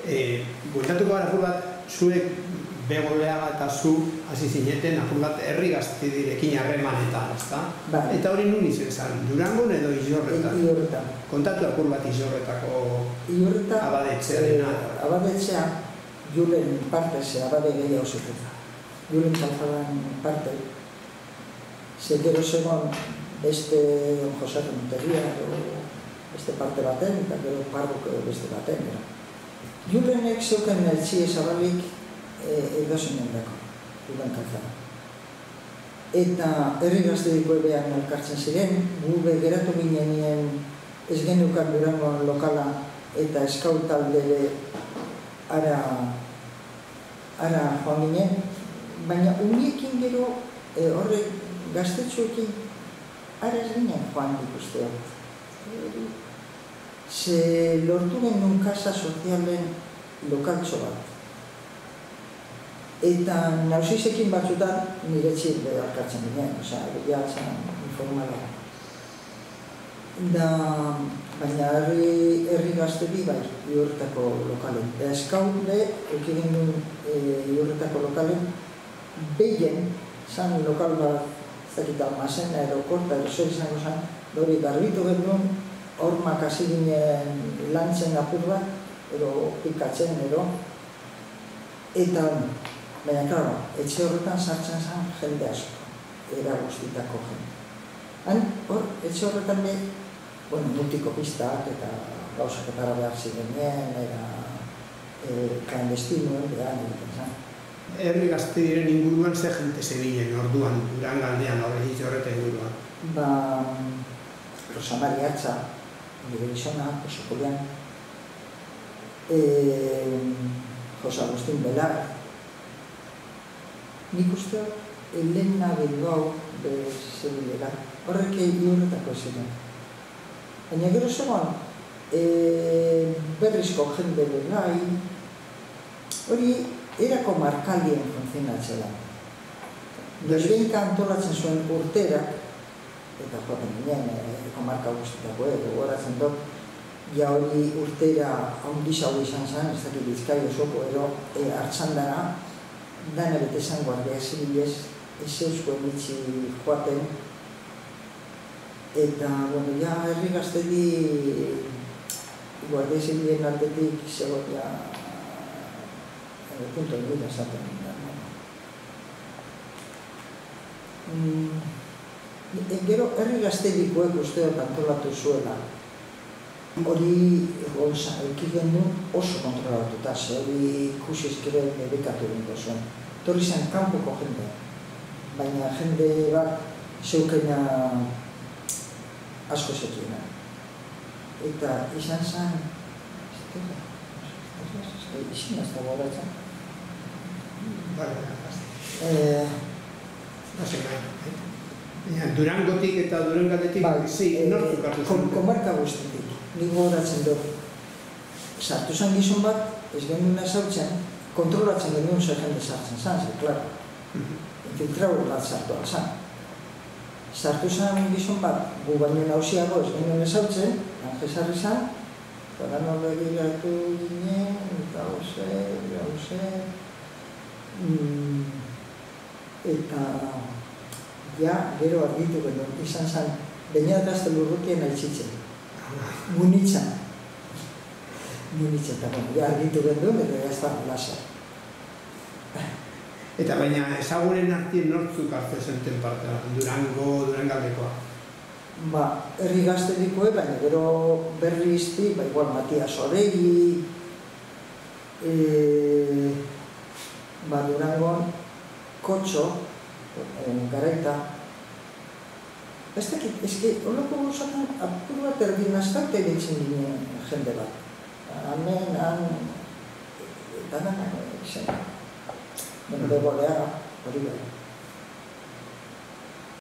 Bueltatuko gara apur bat, zuek Begoleaga eta zu hasi zineten apur bat herri gaztedirekin harremanetan, ezta? Eta hori nun izen zen, Durangon edo Izorretan? Izorretan. Kontatu apur bat Izorretako abadetxearena. Abadetxea, Julen parte, ze abade gehiago zuteta. Julen Calzadan parte, ze gero zegoen beste Jose Monteria, beste parte baten, eta gero Parrok beste baten. Julenek zeuken eltsi ezabalik edozeinen dako, Julen Calzada. Eta herri gaztediko ebean elkartzen ziren, gube geratu ginenien ez genukan Durangon lokala eta eskaut taldere ara joan ginen, baina umiekin gero horrek gaztetxuekin ara ez ginen joan ikusteo. Ze lortu genuen kasa sozialen lokaltxo bat. Eta nausizekin batzutan nire txir beharkatzen ginen, bilatzen informala. Baina herri gaztedi bai, Iurretako lokalen. Eskaunde, ekigin duen Iurretako lokalen, behien, zan lokal bat, ez dakit almazen, aeroporta, eroso izango zan, dori garbitu genuen, hormak hasi ginen lantzen apur bat, ero pikatzen, ero. Eta, baina, klaro, etxe horretan sartzen zen jende asko, era guztitako jende. Han, hor, etxe horretan multikopistak eta gauzaketara behar zirenien, era klandestinuen behar egiten zen. Herri gaztediren inguruan ze jente zebilen orduan, Durangaldean horretan inguruan? Rosa Mari Atza, nire gizona, oso Julian, Jose Agustín Belar, nik uste Elena Bilbao zebilela, horrek Iurretako ziren. Baina gero zegoen, berrizko jende belai, hori erako markalien funtzionatzela. Noizbeinka antolatzen zuen urterak, eta joaten ginen, komarka guztitako gogoratzen dut, ja hori urtera handizago izan zen, ez dakit Bizkai osoko, ero hartzandara, dana bete zen guardia zibilez, ez eusko emitzi joaten, eta, ja herri gaztedi guardia zibilen aldetik zegoen ja punto egin esaten. Gero, herri gaztedikoek usteot antolatu zuela. Hori ekigen du oso kontrolatuta, ze hori ikusiz gero bekatu gingo zuen. Torri zen kanpoko jende, baina jende bat zeukena asko zekiena. Eta izan zen, izin ez da goratzen. Durangotik eta Durangaldetik nortzuk hartu zen? Komarka guztetik, nik goratzen dut. Sartu zen gizon bat, ez genuen ezautzen, kontrolatzen genuen zer jende sartzen zen, zer, klaro. Infiltrau bat sartu alzan. Sartu zen gizon bat, gu baino nausiago ez genuen ezautzen, angesarri zen, eta gano begiratu ginen, gauze, eta ja, gero argitu genuen, izan zen, baina gazte lurrutien altzitzen, munitzen, eta ja argitu genuen, eta ez da lasa. Eta baina ezagunen artien nortzuk hartu zenten parte, Durango, Durangaldekoa? Herri gaztedikoe, baina gero berri izti, igual Matias Oregi, Durangoan, Kotxo, Garaita. Ez dakit, horreko gauzatzen apur bat erdinazkak egitzen ginen jende bat. Hemen, eta dana izan. Begoleaga, hori bai.